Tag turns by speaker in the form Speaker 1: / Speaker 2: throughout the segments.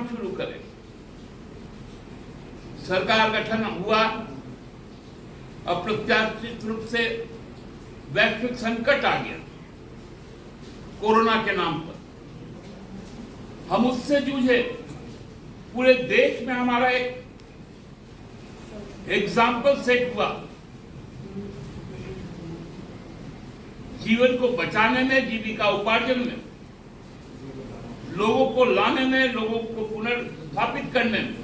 Speaker 1: काम शुरू करें। सरकार गठन हुआ, अप्रत्याशित रूप से वैश्विक संकट आ गया कोरोना के नाम पर। हम उससे जूझे, पूरे देश में हमारा एक एग्जाम्पल सेट हुआ। जीवन को बचाने में, जीविका उपार्जन में, लोगों को लाने में, लोगों को पुनर्स्थापित करने में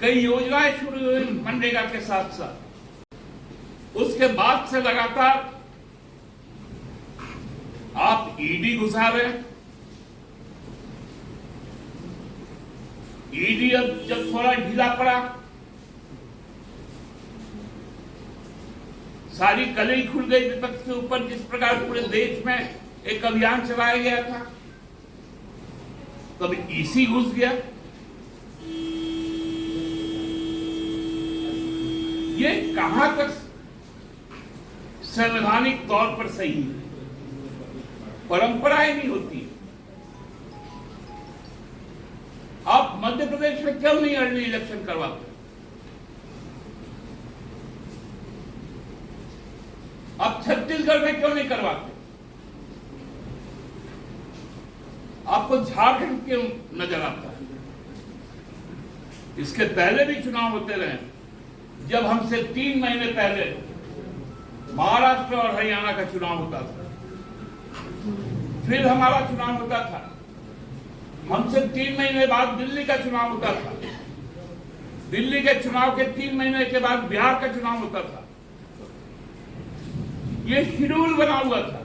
Speaker 1: कई योजनाएं शुरू हुई मनरेगा के साथ साथ। उसके बाद से लगातार आप ईडी घुसा रहे हैं। ईडी अब जब थोड़ा ढीला पड़ा, सारी कलई खुल गई विपक्ष के ऊपर। जिस प्रकार पूरे देश में एक अभियान चलाया गया था, तब ईसी घुस गया। ये कहां तक संवैधानिक तौर पर सही है? परंपराएं नहीं होती। आप मध्य प्रदेश में क्यों नहीं अर्ली इलेक्शन करवाते? आप छत्तीसगढ़ में क्यों नहीं करवाते? आपको झारखंड क्यों नजर आता है? इसके पहले भी चुनाव होते रहे। जब हमसे 3 महीने पहले महाराष्ट्र और हरियाणा का चुनाव होता था, फिर हमारा चुनाव होता था। हमसे 3 महीने बाद दिल्ली का चुनाव होता था। दिल्ली के चुनाव के 3 महीने के बाद बिहार का चुनाव होता था। ये शेड्यूल बना हुआ था।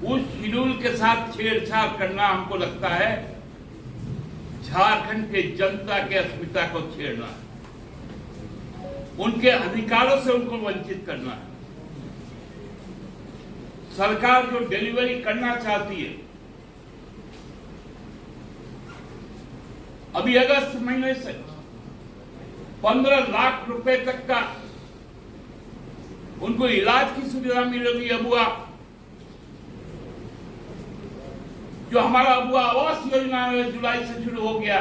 Speaker 1: उस शेड्यूल के साथ छेड़छाड़ करना हमको लगता है झारखंड के जनता के अस्मिता को छेड़ना है, उनके अधिकारों से उनको वंचित करना है। सरकार जो डिलीवरी करना चाहती है, अभी अगस्त महीने से 15 लाख रुपए तक का उनको इलाज की सुविधा मिलेगी। अबुआ, जो हमारा अबुआ आवास योजना है, जुलाई से शुरू हो गया।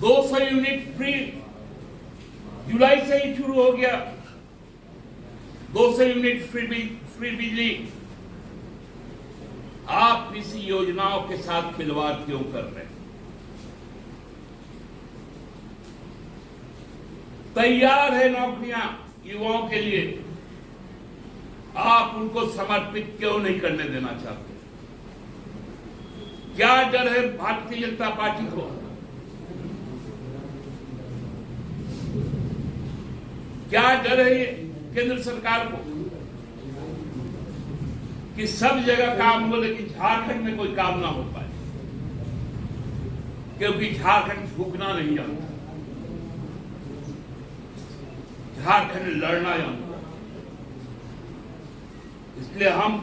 Speaker 1: 200 यूनिट फ्री जुलाई से ही शुरू हो गया। 200 यूनिट फ्री बिजली। आप इस योजनाओं के साथ खिलवाड़ क्यों कर रहे हैं? तैयार है नौकरियां युवाओं के लिए, आप उनको समर्पित क्यों नहीं करने देना चाहते? क्या डर है भारतीय जनता पार्टी को? क्या डर है केंद्र सरकार को कि सब जगह काम हो लेकिन झारखंड में कोई काम ना हो पाए? क्योंकि झारखंड झुकना नहीं जानता, झारखंड लड़ना जानता। इसलिए हम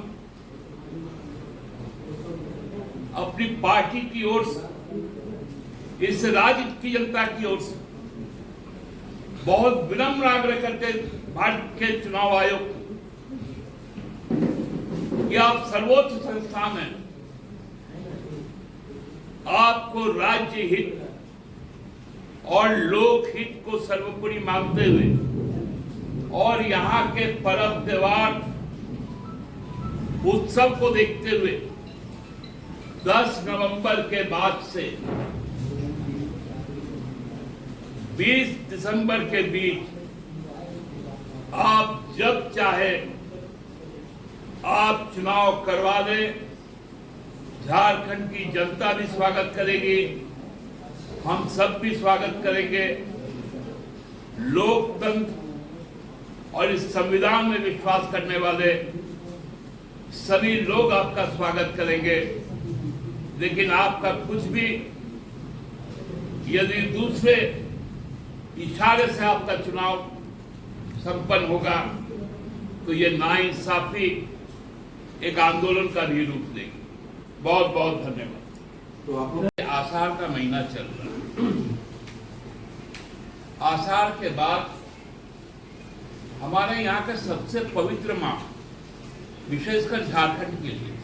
Speaker 1: अपनी पार्टी की ओर से, इस राज्य की जनता की ओर से बहुत विनम्र आग्रह करते भारत के चुनाव आयोग कि आप सर्वोच्च संस्थान हैं, आपको राज्य हित और लोक हित को सर्वोपरि मानते हुए और यहाँ के पर्व त्योहार उत्सव को देखते हुए 10 नवंबर के बाद से 20 दिसंबर के बीच आप जब चाहे आप चुनाव करवा दें। झारखंड की जनता भी स्वागत करेगी, हम सब भी स्वागत करेंगे। लोकतंत्र और इस संविधान में विश्वास करने वाले सभी लोग आपका स्वागत करेंगे। लेकिन आपका कुछ भी यदि दूसरे इशारे से आपका चुनाव संपन्न होगा तो ये नाइंसाफी एक आंदोलन का भी रूप लेगी। बहुत बहुत धन्यवाद। तो आप लोग आषाढ़ का महीना चल रहा है। आषाढ़ के बाद हमारे यहाँ का सबसे पवित्र माह, विशेषकर झारखंड के लिए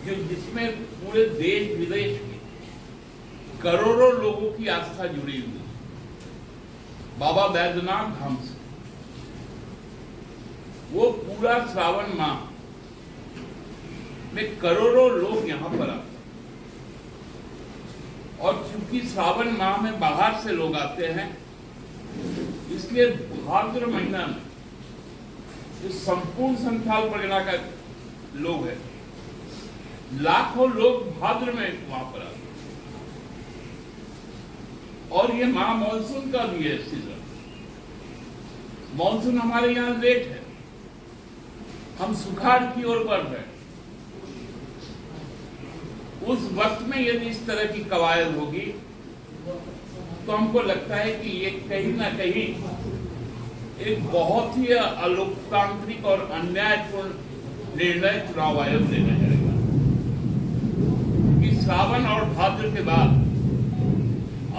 Speaker 1: जिसमें पूरे देश विदेश के करोड़ों लोगों की आस्था जुड़ी हुई है, बाबा बैद्यनाथ धाम से। वो पूरा श्रावण माह में करोड़ों लोग यहां पर आते हैं, और चूंकि श्रावण माह में बाहर से लोग आते हैं, इसलिए भाद्र महीना में जो संपूर्ण संथाल परगना का लोग है, लाखों लोग भाद्र में वहां पर आते हैं। और ये माह मानसून का भी है सीजन। मानसून हमारे यहाँ लेट है, हम सुखाड़ की ओर बढ़ रहे हैं। उस वक्त में यदि इस तरह की कवायद होगी तो हमको लगता है कि ये कहीं ना कहीं एक बहुत ही अलोकतांत्रिक और अन्यायपूर्ण निर्णय चुनाव आयोग लेना जाएगा कि श्रावण और भाद्र के बाद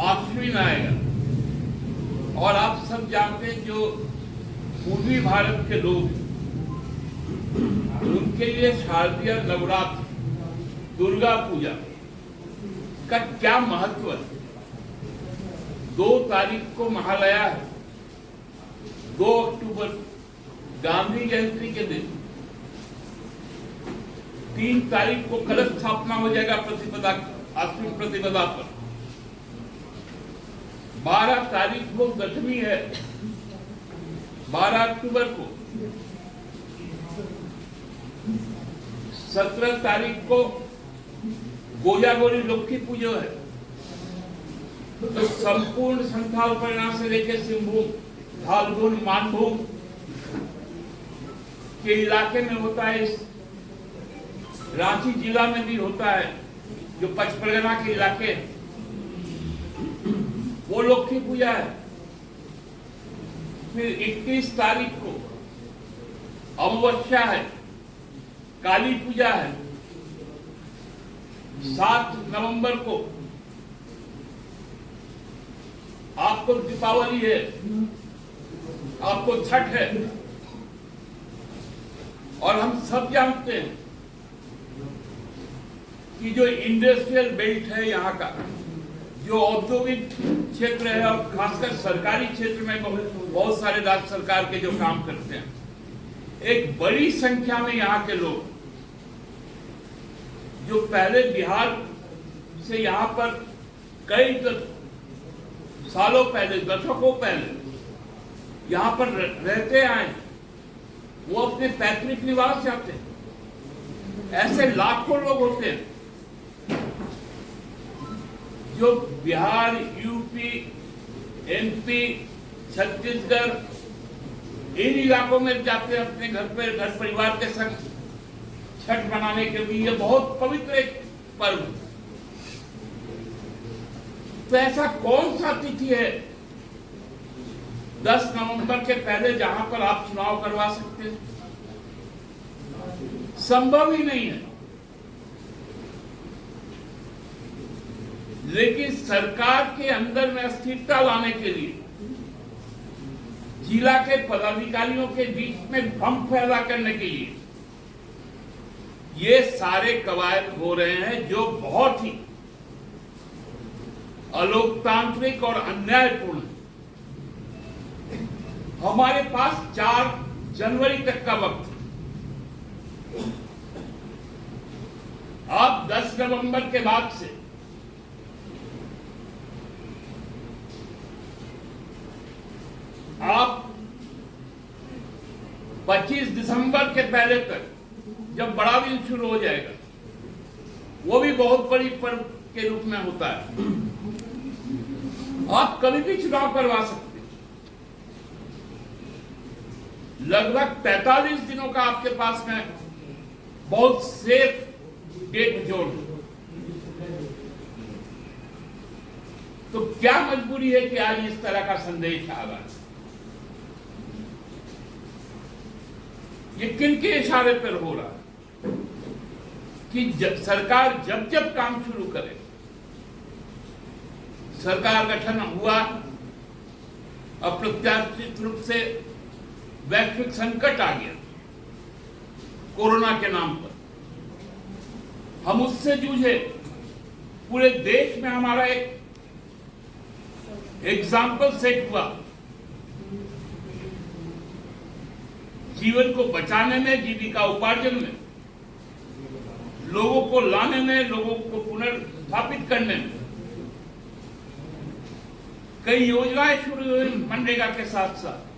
Speaker 1: आश्विन आएगा। और आप सब जानते हैं जो पूर्वी भारत के लोग, उनके लिए शारदीय नवरात्र, दुर्गा पूजा का क्या महत्व है। 2 तारीख को महालया है, 2 अक्टूबर गांधी जयंती के दिन, 3 तारीख को कलश स्थापना हो जाएगा प्रतिपदा, आश्विन प्रतिपदा पर। 12 तारीख को दशमी है, 12 अक्टूबर को। 17 तारीख को गोजागोरी लक्ष्मी पूजा है। तो संपूर्ण संथाल परगना से लेकर सिंहभूम, फाल्गुन, मानभूम के इलाके में होता है, इस रांची जिला में भी होता है, जो पचपरगना के इलाके हैं, वो लक्ष्मी पूजा है। फिर 21 तारीख को अमावस्या है, काली पूजा है। 7 नवंबर को आपको दीपावली है, आपको छठ है। और हम सब जानते हैं कि जो इंडस्ट्रियल बेल्ट है यहाँ का, जो औद्योगिक क्षेत्र है, और खासकर सरकारी क्षेत्र में बहुत सारे राज्य सरकार के जो काम करते हैं, एक बड़ी संख्या में यहाँ के लोग जो पहले बिहार से यहाँ पर कई सालों पहले, दशकों पहले यहाँ पर रहते आए, वो अपने पैतृक निवास जाते हैं। ऐसे लाखों लोग होते हैं जो बिहार, यूपी, एमपी, छत्तीसगढ़, इन इलाकों में जाते हैं अपने घर परिवार के संग छठ मनाने के लिए। ये बहुत पवित्र एक पर्व। तो ऐसा कौन सा तिथि है 10 नवंबर के पहले जहां पर आप चुनाव करवा सकते हैं? संभव ही नहीं है। लेकिन सरकार के अंदर में अस्थिरता लाने के लिए, जिला के पदाधिकारियों के बीच में भ्रम पैदा करने के लिए ये सारे कवायद हो रहे हैं, जो बहुत ही अलोकतांत्रिक और अन्यायपूर्ण है। हमारे पास 4 जनवरी तक का वक्त है। आप 10 नवंबर के बाद से आप 25 दिसंबर के पहले तक, जब बड़ा दिन शुरू हो जाएगा, वो भी बहुत बड़ी पर्व के रूप में होता है, आप कभी भी चुनाव करवा सकते हैं। लगभग 45 दिनों का आपके पास में बहुत सेफ डेट जोड़ है। तो क्या मजबूरी है कि आज इस तरह का संदेश आ रहा है? ये किनके इशारे पर हो रहा है कि सरकार जब काम शुरू करे, सरकार गठन हुआ, अप्रत्याशित रूप से वैश्विक संकट आ गया कोरोना के नाम पर, हम उससे जूझे, पूरे देश में हमारा एक एग्जाम्पल सेट हुआ, जीवन को बचाने में, जीविका उपार्जन में, लोगों को लाने में, लोगों को पुनर्स्थापित करने में। कई योजनाएं शुरू हुई मनरेगा के साथ साथ।